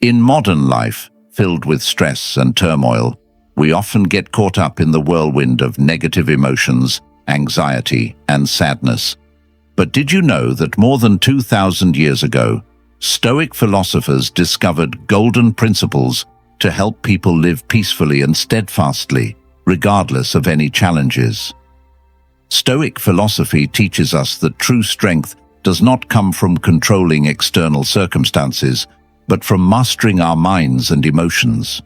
In modern life, filled with stress and turmoil, we often get caught up in the whirlwind of negative emotions, anxiety, and sadness. But did you know that more than 2,000 years ago, Stoic philosophers discovered golden principles to help people live peacefully and steadfastly, regardless of any challenges? Stoic philosophy teaches us that true strength does not come from controlling external circumstances, but from mastering our minds and emotions.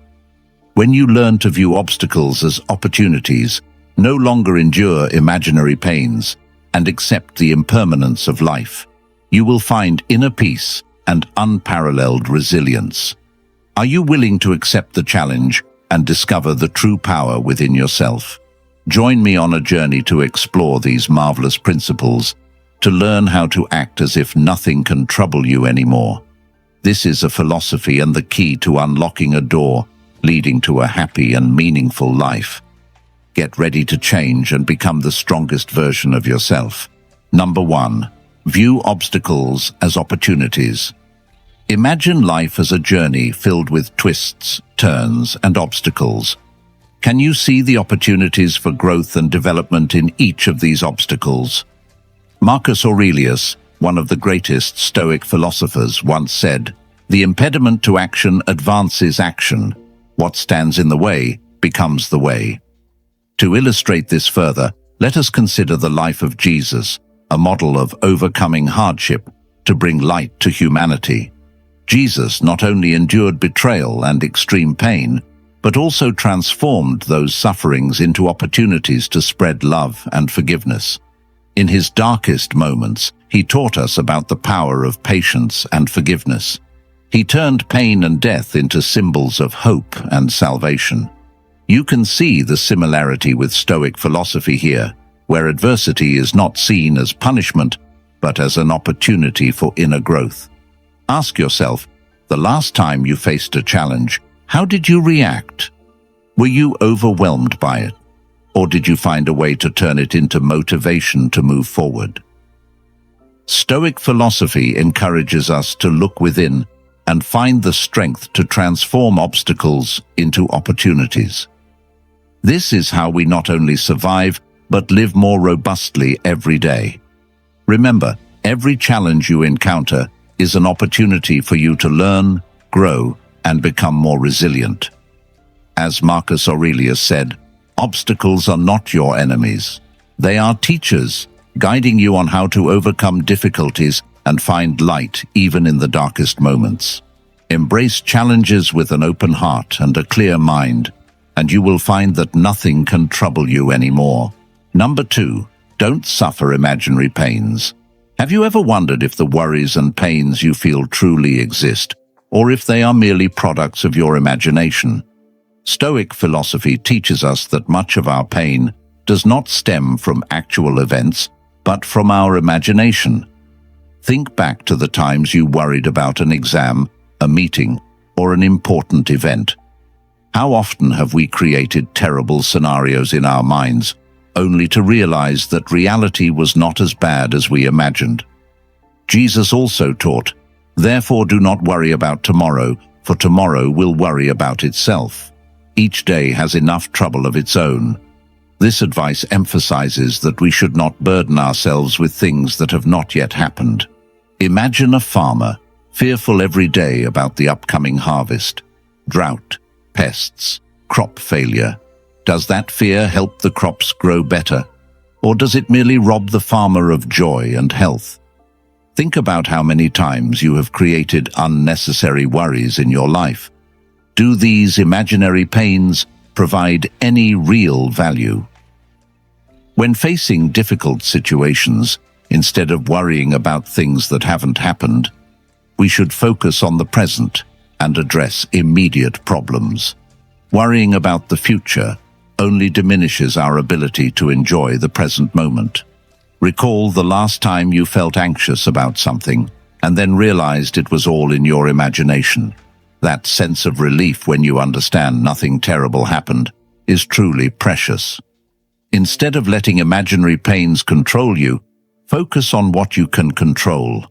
When you learn to view obstacles as opportunities, no longer endure imaginary pains, and accept the impermanence of life, you will find inner peace and unparalleled resilience. Are you willing to accept the challenge and discover the true power within yourself? Join me on a journey to explore these marvelous principles, to learn how to act as if nothing can trouble you anymore. This is a philosophy and the key to unlocking a door leading to a happy and meaningful life. Get ready to change and become the strongest version of yourself. Number 1. View obstacles as opportunities. Imagine life as a journey filled with twists, turns, and obstacles. Can you see the opportunities for growth and development in each of these obstacles? Marcus Aurelius, one of the greatest Stoic philosophers, once said, "The impediment to action advances action. What stands in the way becomes the way." To illustrate this further, let us consider the life of Jesus, a model of overcoming hardship to bring light to humanity. Jesus not only endured betrayal and extreme pain, but also transformed those sufferings into opportunities to spread love and forgiveness. In his darkest moments, he taught us about the power of patience and forgiveness. He turned pain and death into symbols of hope and salvation. You can see the similarity with Stoic philosophy here, where adversity is not seen as punishment, but as an opportunity for inner growth. Ask yourself, the last time you faced a challenge, how did you react? Were you overwhelmed by it? Or did you find a way to turn it into motivation to move forward? Stoic philosophy encourages us to look within and find the strength to transform obstacles into opportunities. This is how we not only survive, but live more robustly every day. Remember, every challenge you encounter is an opportunity for you to learn, grow, and become more resilient. As Marcus Aurelius said, obstacles are not your enemies. They are teachers, guiding you on how to overcome difficulties and find light even in the darkest moments. Embrace challenges with an open heart and a clear mind, and you will find that nothing can trouble you anymore. Number 2, don't suffer imaginary pains. Have you ever wondered if the worries and pains you feel truly exist, or if they are merely products of your imagination? Stoic philosophy teaches us that much of our pain does not stem from actual events, but from our imagination. Think back to the times you worried about an exam, a meeting, or an important event. How often have we created terrible scenarios in our minds, only to realize that reality was not as bad as we imagined? Jesus also taught, "Therefore do not worry about tomorrow, for tomorrow will worry about itself. Each day has enough trouble of its own." This advice emphasizes that we should not burden ourselves with things that have not yet happened. Imagine a farmer, fearful every day about the upcoming harvest, drought, pests, crop failure. Does that fear help the crops grow better, or does it merely rob the farmer of joy and health? Think about how many times you have created unnecessary worries in your life. Do these imaginary pains provide any real value? When facing difficult situations, instead of worrying about things that haven't happened, we should focus on the present and address immediate problems. Worrying about the future only diminishes our ability to enjoy the present moment. Recall the last time you felt anxious about something and then realized it was all in your imagination. That sense of relief when you understand nothing terrible happened is truly precious. Instead of letting imaginary pains control you, focus on what you can control.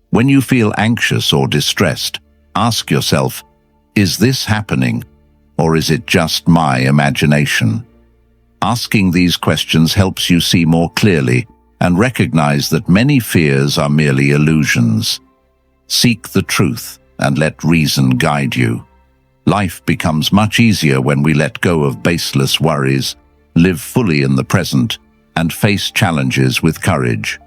When you feel anxious or distressed, Ask yourself, is this happening, or is it just my imagination? Asking these questions helps you see more clearly and recognize that many fears are merely illusions. Seek the truth and let reason guide you. Life becomes much easier when we let go of baseless worries, live fully in the present, and face challenges with courage.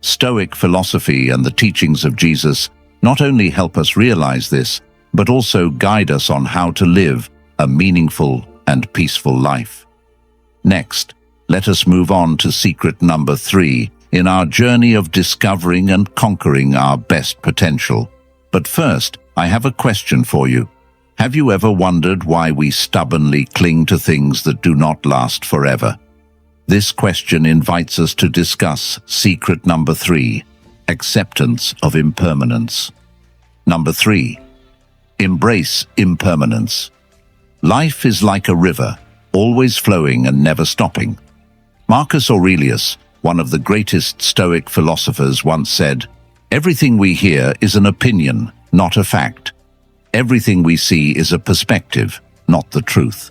Stoic philosophy and the teachings of Jesus not only help us realize this, but also guide us on how to live a meaningful and peaceful life. Next, let us move on to secret number 3 in our journey of discovering and conquering our best potential. But first, I have a question for you. Have you ever wondered why we stubbornly cling to things that do not last forever? This question invites us to discuss secret number 3, acceptance of impermanence. Number 3, embrace impermanence. Life is like a river, always flowing and never stopping. Marcus Aurelius, one of the greatest Stoic philosophers, once said, "Everything we hear is an opinion, not a fact. Everything we see is a perspective, not the truth."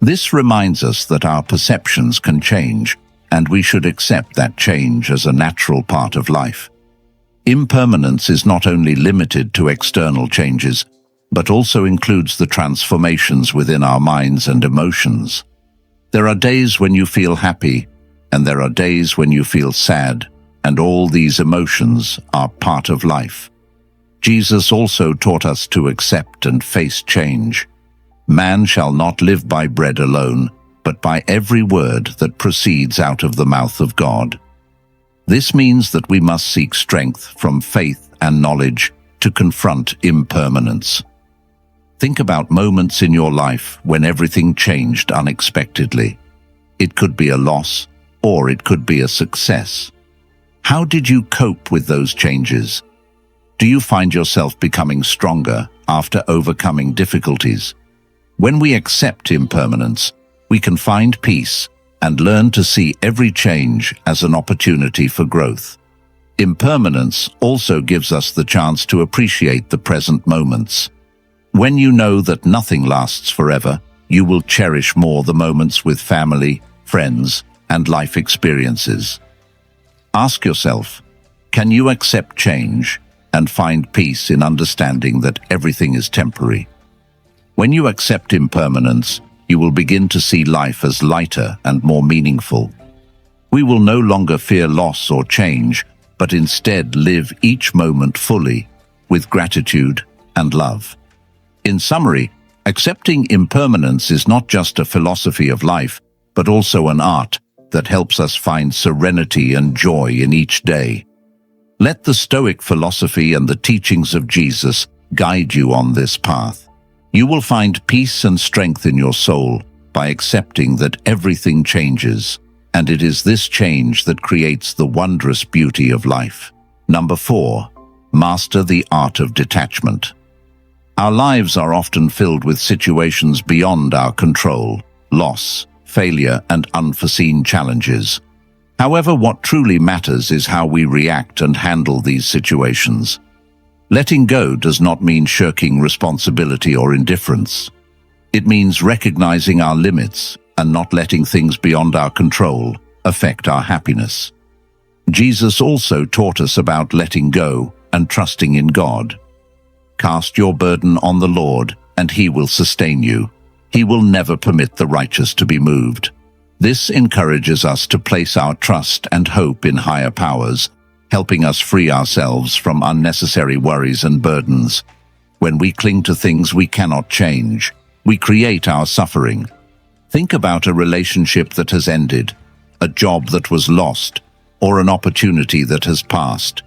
This reminds us that our perceptions can change, and we should accept that change as a natural part of life. Impermanence is not only limited to external changes, but also includes the transformations within our minds and emotions. There are days when you feel happy, and there are days when you feel sad, and all these emotions are part of life. Jesus also taught us to accept and face change. Man shall not live by bread alone, but by every word that proceeds out of the mouth of God. This means that we must seek strength from faith and knowledge to confront impermanence. Think about moments in your life when everything changed unexpectedly. It could be a loss, or it could be a success. How did you cope with those changes? Do you find yourself becoming stronger after overcoming difficulties? When we accept impermanence, we can find peace and learn to see every change as an opportunity for growth. Impermanence also gives us the chance to appreciate the present moments. When you know that nothing lasts forever, you will cherish more the moments with family, friends, and life experiences. Ask yourself, can you accept change and find peace in understanding that everything is temporary? When you accept impermanence, you will begin to see life as lighter and more meaningful. We will no longer fear loss or change, but instead live each moment fully, with gratitude and love. In summary, accepting impermanence is not just a philosophy of life, but also an art that helps us find serenity and joy in each day. Let the Stoic philosophy and the teachings of Jesus guide you on this path. You will find peace and strength in your soul by accepting that everything changes, and it is this change that creates the wondrous beauty of life. Number 4, master the art of detachment. Our lives are often filled with situations beyond our control, loss, failure, and unforeseen challenges. However, what truly matters is how we react and handle these situations. Letting go does not mean shirking responsibility or indifference. It means recognizing our limits and not letting things beyond our control affect our happiness. Jesus also taught us about letting go and trusting in God. Cast your burden on the Lord, and He will sustain you. He will never permit the righteous to be moved. This encourages us to place our trust and hope in higher powers, helping us free ourselves from unnecessary worries and burdens. When we cling to things we cannot change, we create our suffering. Think about a relationship that has ended, a job that was lost, or an opportunity that has passed.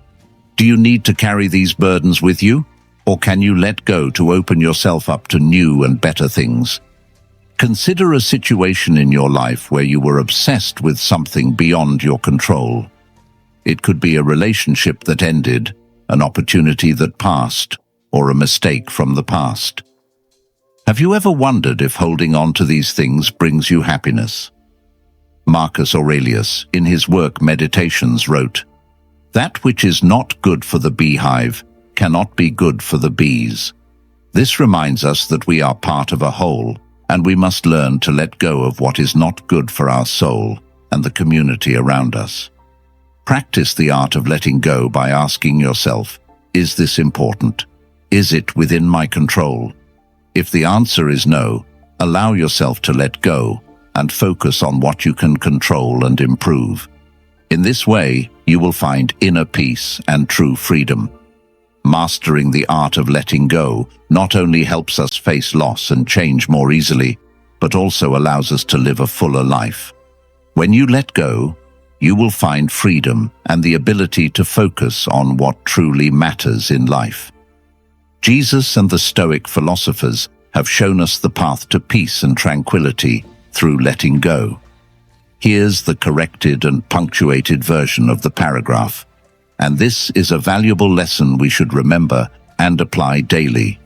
Do you need to carry these burdens with you, or can you let go to open yourself up to new and better things? Consider a situation in your life where you were obsessed with something beyond your control. It could be a relationship that ended, an opportunity that passed, or a mistake from the past. Have you ever wondered if holding on to these things brings you happiness? Marcus Aurelius, in his work Meditations, wrote, "That which is not good for the beehive cannot be good for the bees. This reminds us that we are part of a whole, and we must learn to let go of what is not good for our soul and the community around us. Practice the art of letting go by asking yourself, is this important? Is it within my control? If the answer is no, allow yourself to let go and focus on what you can control and improve. In this way, you will find inner peace and true freedom. Mastering the art of letting go not only helps us face loss and change more easily, but also allows us to live a fuller life. When you let go, you will find freedom and the ability to focus on what truly matters in life. Jesus and the Stoic philosophers have shown us the path to peace and tranquility through letting go. Here's the corrected and punctuated version of the paragraph, and this is a valuable lesson we should remember and apply daily.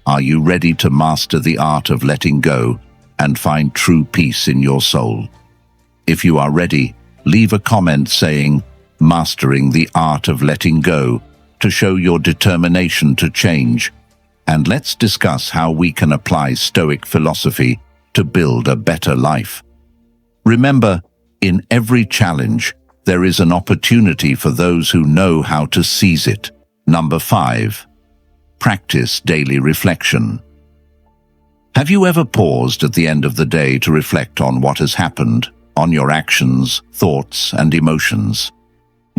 Are you ready to master the art of letting go and find true peace in your soul? If you are ready, leave a comment saying, "Mastering the art of letting go," to show your determination to change. And let's discuss how we can apply Stoic philosophy to build a better life. Remember, in every challenge, there is an opportunity for those who know how to seize it. Number 5. Practice daily reflection. Have you ever paused at the end of the day to reflect on what has happened, on your actions, thoughts, and emotions?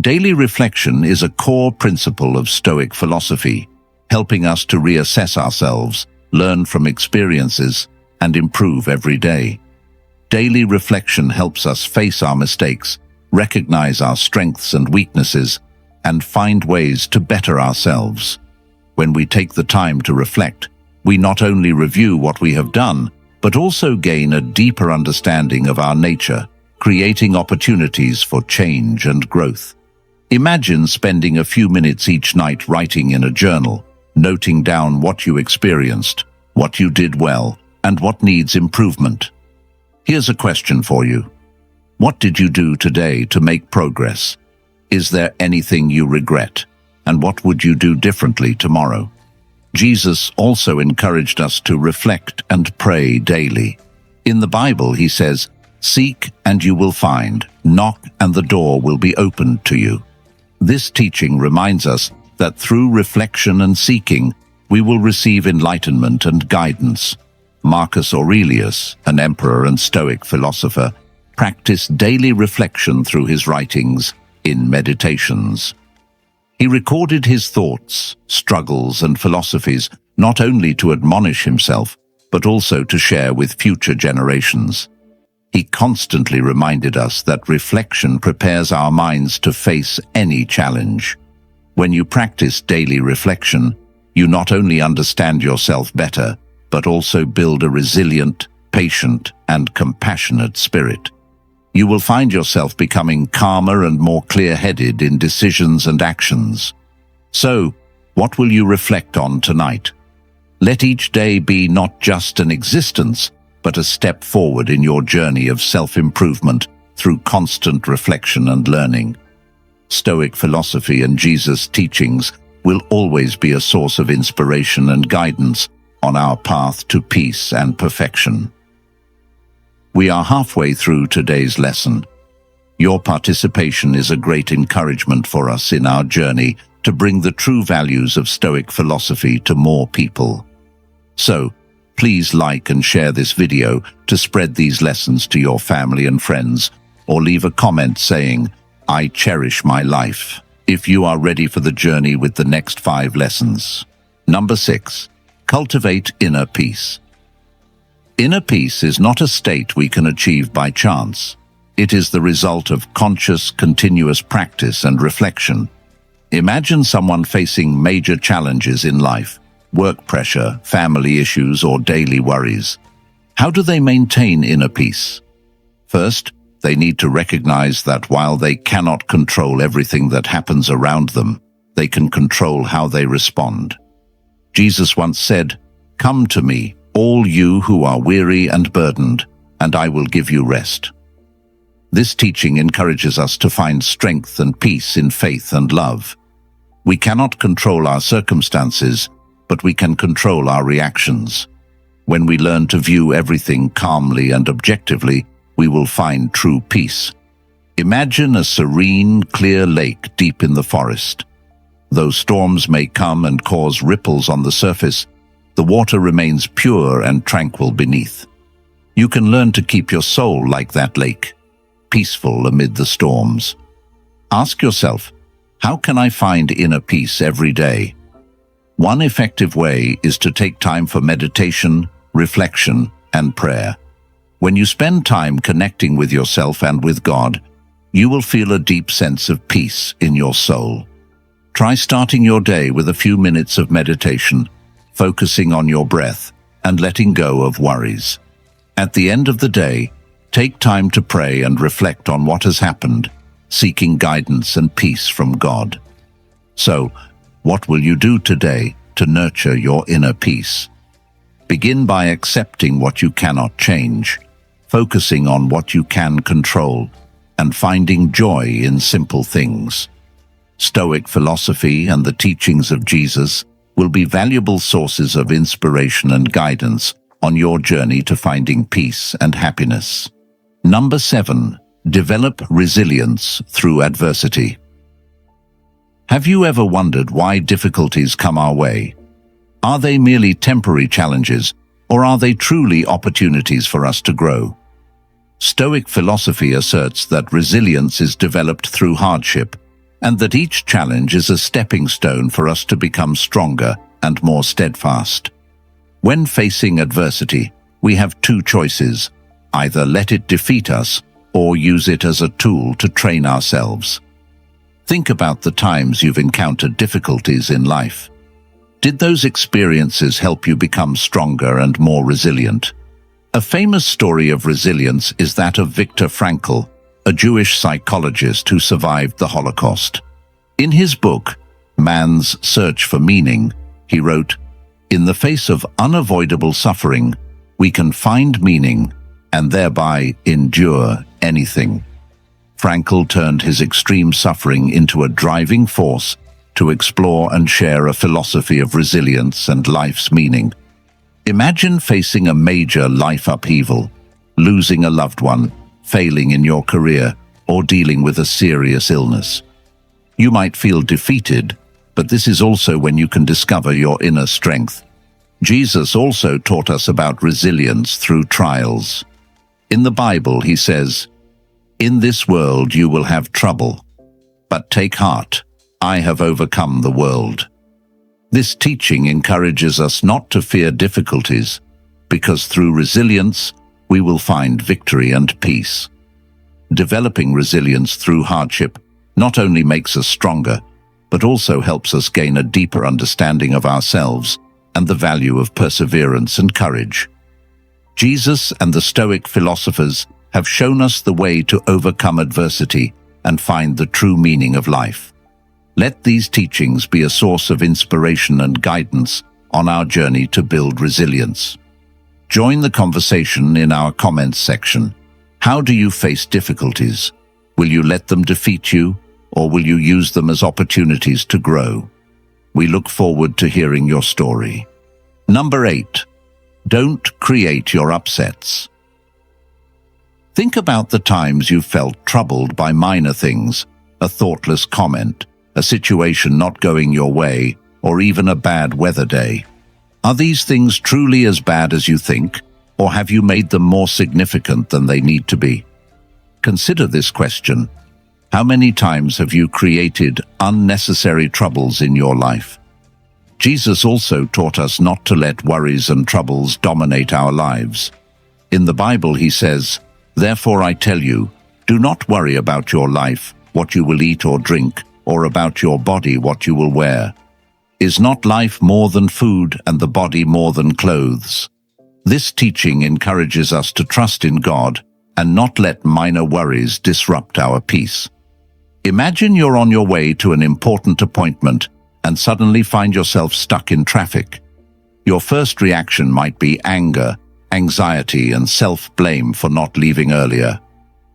Daily reflection is a core principle of Stoic philosophy, helping us to reassess ourselves, learn from experiences, and improve every day. Daily reflection helps us face our mistakes, recognize our strengths and weaknesses, and find ways to better ourselves. When we take the time to reflect, we not only review what we have done, but also gain a deeper understanding of our nature, creating opportunities for change and growth. Imagine spending a few minutes each night writing in a journal, noting down what you experienced, what you did well, and what needs improvement. Here's a question for you. What did you do today to make progress? Is there anything you regret? And what would you do differently tomorrow? Jesus also encouraged us to reflect and pray daily. In the Bible, he says, "Seek and you will find, knock and the door will be opened to you." This teaching reminds us that through reflection and seeking, we will receive enlightenment and guidance. Marcus Aurelius, an emperor and Stoic philosopher, practiced daily reflection through his writings in Meditations. He recorded his thoughts, struggles, and philosophies not only to admonish himself, but also to share with future generations. He constantly reminded us that reflection prepares our minds to face any challenge. When you practice daily reflection, you not only understand yourself better, but also build a resilient, patient, and compassionate spirit. You will find yourself becoming calmer and more clear-headed in decisions and actions. So, what will you reflect on tonight? Let each day be not just an existence, but a step forward in your journey of self-improvement through constant reflection and learning. Stoic philosophy and Jesus' teachings will always be a source of inspiration and guidance on our path to peace and perfection. We are halfway through today's lesson. Your participation is a great encouragement for us in our journey to bring the true values of Stoic philosophy to more people. So, please like and share this video to spread these lessons to your family and friends, or leave a comment saying, "I cherish my life," if you are ready for the journey with the next 5 lessons. Number 6. Cultivate inner peace. Inner peace is not a state we can achieve by chance. It is the result of conscious, continuous practice and reflection. Imagine someone facing major challenges in life, work pressure, family issues, or daily worries. How do they maintain inner peace? First, they need to recognize that while they cannot control everything that happens around them, they can control how they respond. Jesus once said, "Come to me, all you who are weary and burdened, and I will give you rest." This teaching encourages us to find strength and peace in faith and love. We cannot control our circumstances, but we can control our reactions. When we learn to view everything calmly and objectively, we will find true peace. Imagine a serene, clear lake deep in the forest. Though storms may come and cause ripples on the surface, the water remains pure and tranquil beneath. You can learn to keep your soul like that lake, peaceful amid the storms. Ask yourself, how can I find inner peace every day? One effective way is to take time for meditation, reflection, and prayer. When you spend time connecting with yourself and with God, you will feel a deep sense of peace in your soul. Try starting your day with a few minutes of meditation, focusing on your breath and letting go of worries. At the end of the day, take time to pray and reflect on what has happened, seeking guidance and peace from God. So, what will you do today to nurture your inner peace? Begin by accepting what you cannot change, focusing on what you can control, and finding joy in simple things. Stoic philosophy and the teachings of Jesus will be valuable sources of inspiration and guidance on your journey to finding peace and happiness. Number 7. Develop resilience through adversity. Have you ever wondered why difficulties come our way? Are they merely temporary challenges, or are they truly opportunities for us to grow? Stoic philosophy asserts that resilience is developed through hardship, and that each challenge is a stepping stone for us to become stronger and more steadfast. When facing adversity, we have two choices: either let it defeat us or use it as a tool to train ourselves. Think about the times you've encountered difficulties in life. Did those experiences help you become stronger and more resilient? A famous story of resilience is that of Viktor Frankl, a Jewish psychologist who survived the Holocaust. In his book, Man's Search for Meaning, he wrote, "In the face of unavoidable suffering, we can find meaning and thereby endure anything." Frankl turned his extreme suffering into a driving force to explore and share a philosophy of resilience and life's meaning. Imagine facing a major life upheaval, losing a loved one, failing in your career, or dealing with a serious illness. You might feel defeated, but this is also when you can discover your inner strength. Jesus also taught us about resilience through trials. In the Bible, he says, "In this world you will have trouble, but take heart, I have overcome the world." This teaching encourages us not to fear difficulties, because through resilience, we will find victory and peace. Developing resilience through hardship not only makes us stronger, but also helps us gain a deeper understanding of ourselves and the value of perseverance and courage. Jesus and the Stoic philosophers have shown us the way to overcome adversity and find the true meaning of life. Let these teachings be a source of inspiration and guidance on our journey to build resilience. Join the conversation in our comments section. How do you face difficulties? Will you let them defeat you, or will you use them as opportunities to grow? We look forward to hearing your story. Number 8. Don't create your upsets. Think about the times you've felt troubled by minor things, a thoughtless comment, a situation not going your way, or even a bad weather day. Are these things truly as bad as you think, or have you made them more significant than they need to be? Consider this question. How many times have you created unnecessary troubles in your life? Jesus also taught us not to let worries and troubles dominate our lives. In the Bible, he says, "Therefore I tell you, do not worry about your life, what you will eat or drink, or about your body, what you will wear. Is not life more than food, and the body more than clothes?" This teaching encourages us to trust in God and not let minor worries disrupt our peace. Imagine you're on your way to an important appointment and suddenly find yourself stuck in traffic. Your first reaction might be anger, anxiety, and self-blame for not leaving earlier.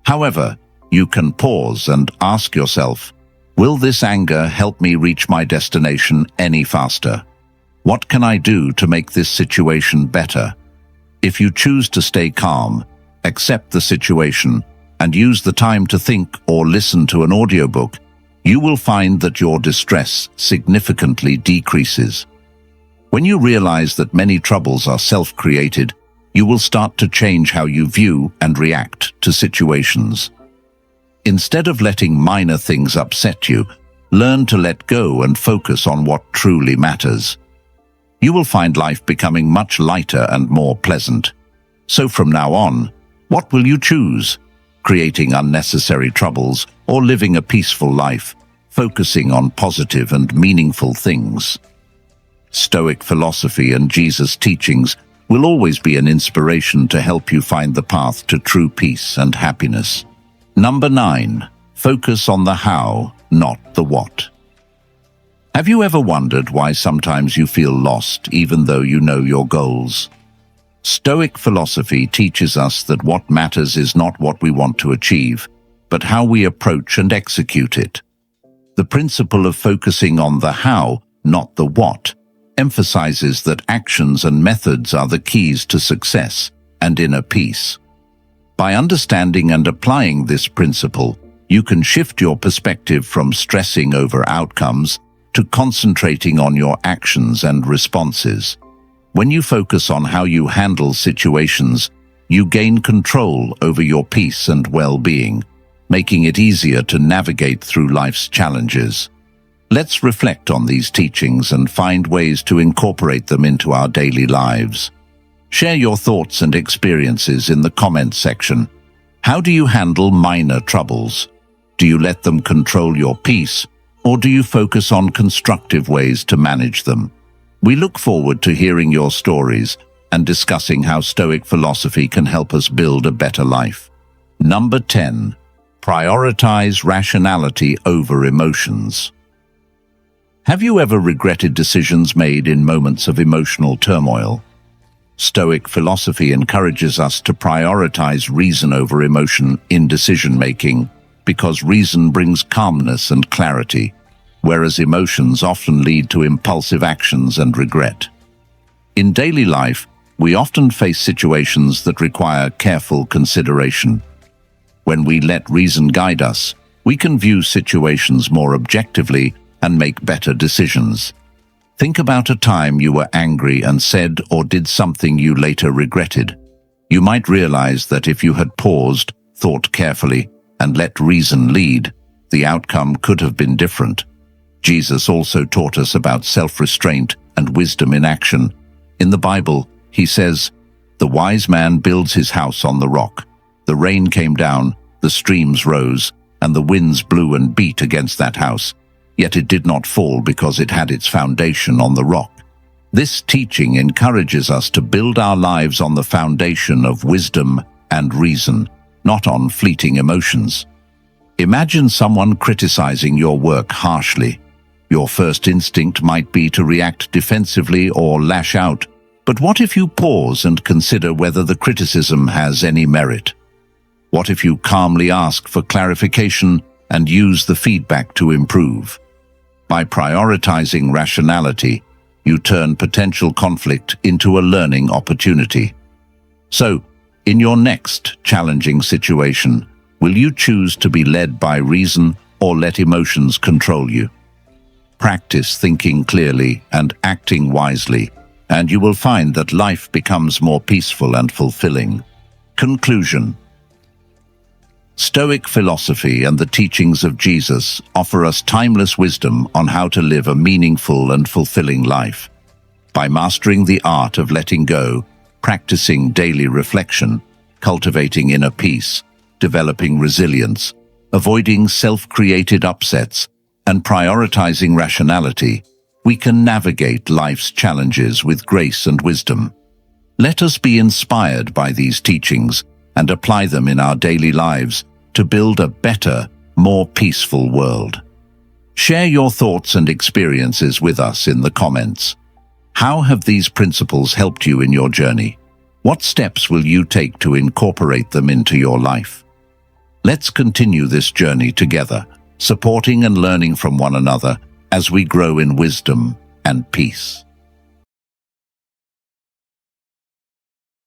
However, you can pause and ask yourself, Will this anger help me reach my destination any faster? What can I do to make this situation better? If you choose to stay calm, accept the situation, and use the time to think or listen to an audiobook, you will find that your distress significantly decreases. When you realize that many troubles are self-created, you will start to change how you view and react to situations. Instead of letting minor things upset you, learn to let go and focus on what truly matters. You will find life becoming much lighter and more pleasant. So from now on, what will you choose? Creating unnecessary troubles or living a peaceful life, focusing on positive and meaningful things? Stoic philosophy and Jesus' teachings will always be an inspiration to help you find the path to true peace and happiness. Number 9. Focus on the how, not the what. Have you ever wondered why sometimes you feel lost even though you know your goals? Stoic philosophy teaches us that what matters is not what we want to achieve, but how we approach and execute it. The principle of focusing on the how, not the what, emphasizes that actions and methods are the keys to success and inner peace. By understanding and applying this principle, you can shift your perspective from stressing over outcomes to concentrating on your actions and responses. When you focus on how you handle situations, you gain control over your peace and well-being, making it easier to navigate through life's challenges. Let's reflect on these teachings and find ways to incorporate them into our daily lives. Share your thoughts and experiences in the comments section. How do you handle minor troubles? Do you let them control your peace, or do you focus on constructive ways to manage them? We look forward to hearing your stories and discussing how Stoic philosophy can help us build a better life. Number 10. Prioritize rationality over emotions. Have you ever regretted decisions made in moments of emotional turmoil? Stoic philosophy encourages us to prioritize reason over emotion in decision-making because reason brings calmness and clarity, whereas emotions often lead to impulsive actions and regret. In daily life, we often face situations that require careful consideration. When we let reason guide us, we can view situations more objectively and make better decisions. Think about a time you were angry and said or did something you later regretted. You might realize that if you had paused, thought carefully, and let reason lead, the outcome could have been different. Jesus also taught us about self-restraint and wisdom in action. In the Bible, he says, "The wise man builds his house on the rock. The rain came down, the streams rose, and the winds blew and beat against that house. Yet it did not fall because it had its foundation on the rock." This teaching encourages us to build our lives on the foundation of wisdom and reason, not on fleeting emotions. Imagine someone criticizing your work harshly. Your first instinct might be to react defensively or lash out, but what if you pause and consider whether the criticism has any merit? What if you calmly ask for clarification and use the feedback to improve? By prioritizing rationality, you turn potential conflict into a learning opportunity. So, in your next challenging situation, will you choose to be led by reason or let emotions control you? Practice thinking clearly and acting wisely, and you will find that life becomes more peaceful and fulfilling. Conclusion. Stoic philosophy and the teachings of Jesus offer us timeless wisdom on how to live a meaningful and fulfilling life. By mastering the art of letting go, practicing daily reflection, cultivating inner peace, developing resilience, avoiding self-created upsets, and prioritizing rationality, we can navigate life's challenges with grace and wisdom. Let us be inspired by these teachings and apply them in our daily lives to build a better, more peaceful world. Share your thoughts and experiences with us in the comments. How have these principles helped you in your journey? What steps will you take to incorporate them into your life? Let's continue this journey together, supporting and learning from one another as we grow in wisdom and peace.